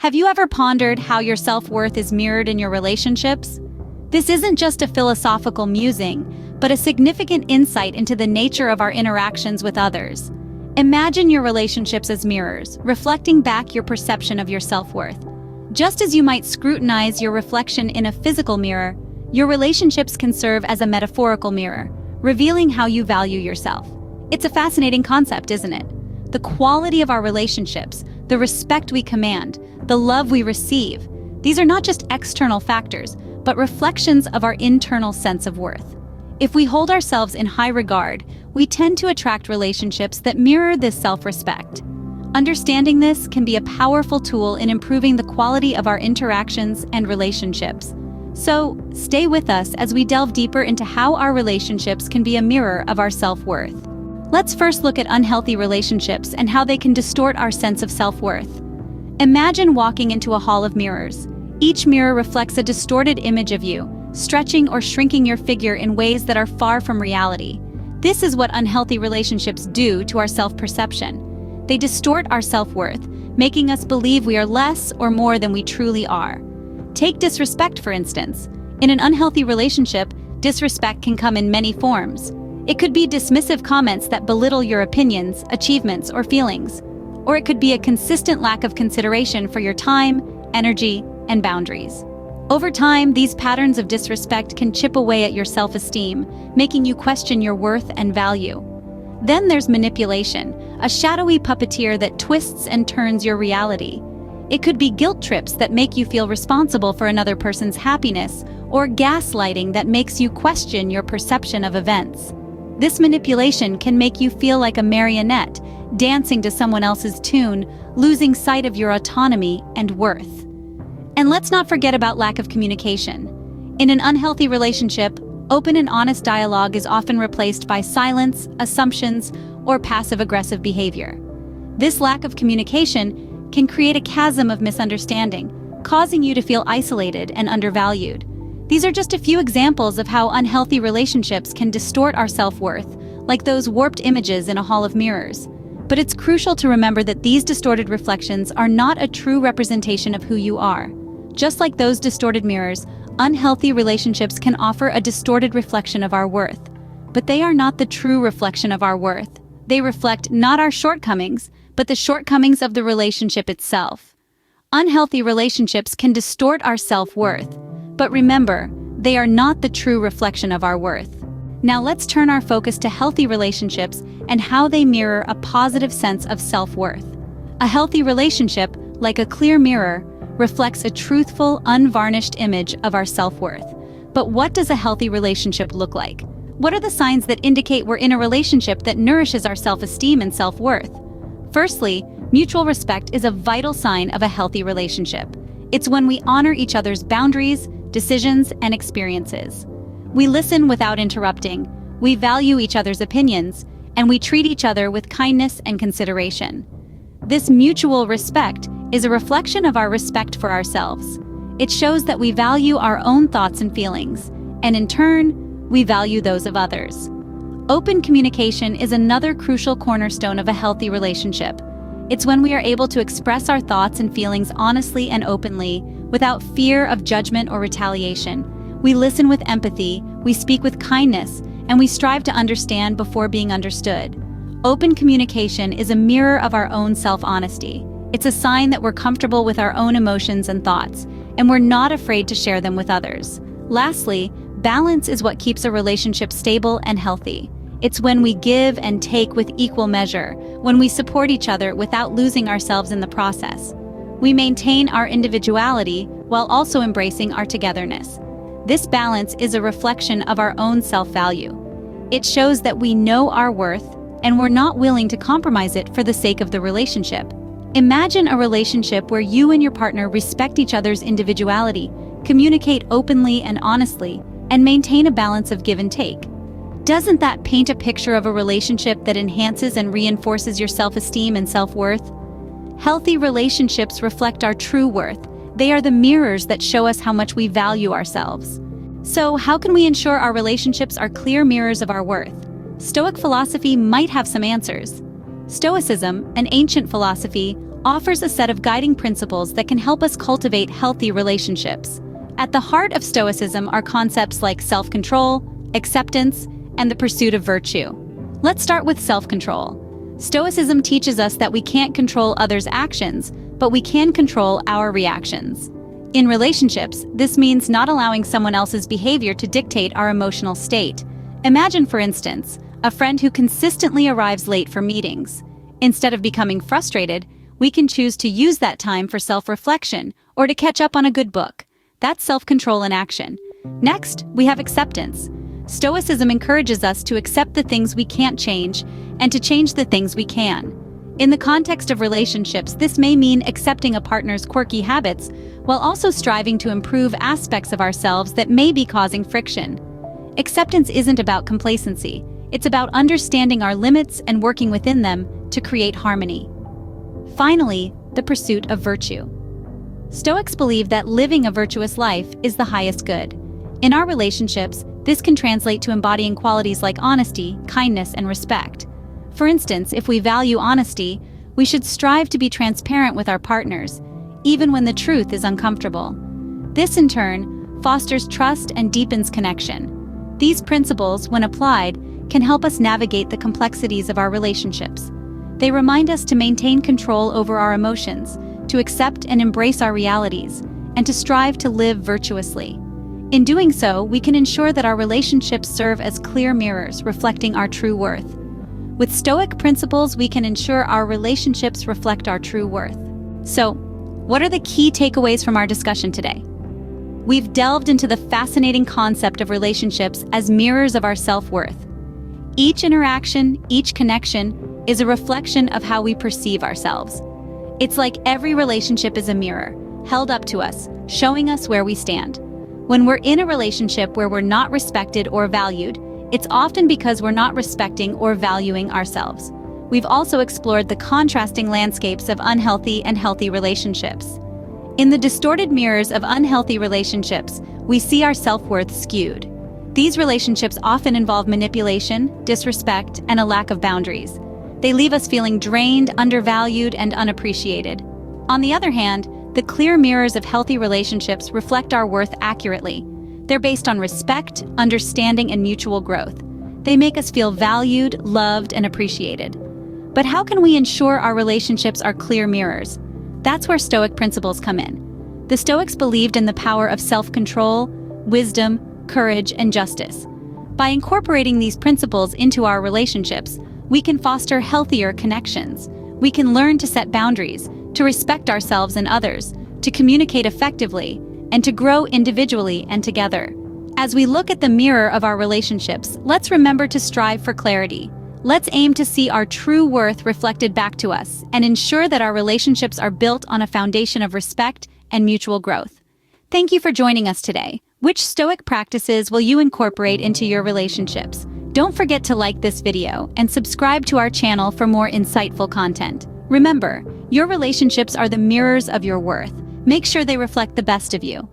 Have you ever pondered how your self-worth is mirrored in your relationships? This isn't just a philosophical musing, but a significant insight into the nature of our interactions with others. Imagine your relationships as mirrors, reflecting back your perception of your self-worth. Just as you might scrutinize your reflection in a physical mirror, your relationships can serve as a metaphorical mirror, revealing how you value yourself. It's a fascinating concept, isn't it? The quality of our relationships, the respect we command, the love we receive, these are not just external factors, but reflections of our internal sense of worth. If we hold ourselves in high regard, we tend to attract relationships that mirror this self-respect. Understanding this can be a powerful tool in improving the quality of our interactions and relationships. So, stay with us as we delve deeper into how our relationships can be a mirror of our self-worth. Let's first look at unhealthy relationships and how they can distort our sense of self-worth. Imagine walking into a hall of mirrors. Each mirror reflects a distorted image of you, stretching or shrinking your figure in ways that are far from reality. This is what unhealthy relationships do to our self-perception. They distort our self-worth, making us believe we are less or more than we truly are. Take disrespect, for instance. In an unhealthy relationship, disrespect can come in many forms. It could be dismissive comments that belittle your opinions, achievements, or feelings. Or it could be a consistent lack of consideration for your time, energy, and boundaries. Over time, these patterns of disrespect can chip away at your self-esteem, making you question your worth and value. Then there's manipulation, a shadowy puppeteer that twists and turns your reality. It could be guilt trips that make you feel responsible for another person's happiness, or gaslighting that makes you question your perception of events. This manipulation can make you feel like a marionette, dancing to someone else's tune, losing sight of your autonomy and worth. And let's not forget about lack of communication. In an unhealthy relationship, open and honest dialogue is often replaced by silence, assumptions, or passive-aggressive behavior. This lack of communication can create a chasm of misunderstanding, causing you to feel isolated and undervalued. These are just a few examples of how unhealthy relationships can distort our self-worth, like those warped images in a hall of mirrors. But it's crucial to remember that these distorted reflections are not a true representation of who you are. Just like those distorted mirrors, unhealthy relationships can offer a distorted reflection of our worth. But they are not the true reflection of our worth. They reflect not our shortcomings, but the shortcomings of the relationship itself. Unhealthy relationships can distort our self-worth. But remember, they are not the true reflection of our worth. Now let's turn our focus to healthy relationships and how they mirror a positive sense of self-worth. A healthy relationship, like a clear mirror, reflects a truthful, unvarnished image of our self-worth. But what does a healthy relationship look like? What are the signs that indicate we're in a relationship that nourishes our self-esteem and self-worth? Firstly, mutual respect is a vital sign of a healthy relationship. It's when we honor each other's boundaries, decisions, and experiences. We listen without interrupting, we value each other's opinions, and we treat each other with kindness and consideration. This mutual respect is a reflection of our respect for ourselves. It shows that we value our own thoughts and feelings, and in turn, we value those of others. Open communication is another crucial cornerstone of a healthy relationship. It's when we are able to express our thoughts and feelings honestly and openly, without fear of judgment or retaliation. We listen with empathy, we speak with kindness, and we strive to understand before being understood. Open communication is a mirror of our own self-honesty. It's a sign that we're comfortable with our own emotions and thoughts, and we're not afraid to share them with others. Lastly, balance is what keeps a relationship stable and healthy. It's when we give and take with equal measure, when we support each other without losing ourselves in the process. We maintain our individuality while also embracing our togetherness. This balance is a reflection of our own self-value. It shows that we know our worth, and we're not willing to compromise it for the sake of the relationship. Imagine a relationship where you and your partner respect each other's individuality, communicate openly and honestly, and maintain a balance of give and take. Doesn't that paint a picture of a relationship that enhances and reinforces your self-esteem and self-worth? Healthy relationships reflect our true worth. They are the mirrors that show us how much we value ourselves. So, how can we ensure our relationships are clear mirrors of our worth? Stoic philosophy might have some answers. Stoicism, an ancient philosophy, offers a set of guiding principles that can help us cultivate healthy relationships. At the heart of Stoicism are concepts like self-control, acceptance, and the pursuit of virtue. Let's start with self-control. Stoicism teaches us that we can't control others' actions, but we can control our reactions. In relationships, this means not allowing someone else's behavior to dictate our emotional state. Imagine, for instance, a friend who consistently arrives late for meetings. Instead of becoming frustrated, we can choose to use that time for self-reflection or to catch up on a good book. That's self-control in action. Next, we have acceptance. Stoicism encourages us to accept the things we can't change and to change the things we can. In the context of relationships, this may mean accepting a partner's quirky habits while also striving to improve aspects of ourselves that may be causing friction. Acceptance isn't about complacency. It's about understanding our limits and working within them to create harmony. Finally, the pursuit of virtue. Stoics believe that living a virtuous life is the highest good. In our relationships, this can translate to embodying qualities like honesty, kindness, and respect. For instance, if we value honesty, we should strive to be transparent with our partners, even when the truth is uncomfortable. This, in turn, fosters trust and deepens connection. These principles, when applied, can help us navigate the complexities of our relationships. They remind us to maintain control over our emotions, to accept and embrace our realities, and to strive to live virtuously. In doing so, we can ensure that our relationships serve as clear mirrors reflecting our true worth. With Stoic principles, we can ensure our relationships reflect our true worth. So, what are the key takeaways from our discussion today? We've delved into the fascinating concept of relationships as mirrors of our self-worth. Each interaction, each connection, is a reflection of how we perceive ourselves. It's like every relationship is a mirror, held up to us, showing us where we stand. When we're in a relationship where we're not respected or valued, it's often because we're not respecting or valuing ourselves. We've also explored the contrasting landscapes of unhealthy and healthy relationships. In the distorted mirrors of unhealthy relationships, we see our self-worth skewed. These relationships often involve manipulation, disrespect, and a lack of boundaries. They leave us feeling drained, undervalued, and unappreciated. On the other hand, the clear mirrors of healthy relationships reflect our worth accurately. They're based on respect, understanding, and mutual growth. They make us feel valued, loved, and appreciated. But how can we ensure our relationships are clear mirrors? That's where Stoic principles come in. The Stoics believed in the power of self-control, wisdom, courage, and justice. By incorporating these principles into our relationships, we can foster healthier connections. We can learn to set boundaries, to respect ourselves and others, to communicate effectively, and to grow individually and together. As we look at the mirror of our relationships, let's remember to strive for clarity. Let's aim to see our true worth reflected back to us and ensure that our relationships are built on a foundation of respect and mutual growth. Thank you for joining us today. Which Stoic practices will you incorporate into your relationships? Don't forget to like this video and subscribe to our channel for more insightful content. Remember, your relationships are the mirrors of your worth. Make sure they reflect the best of you.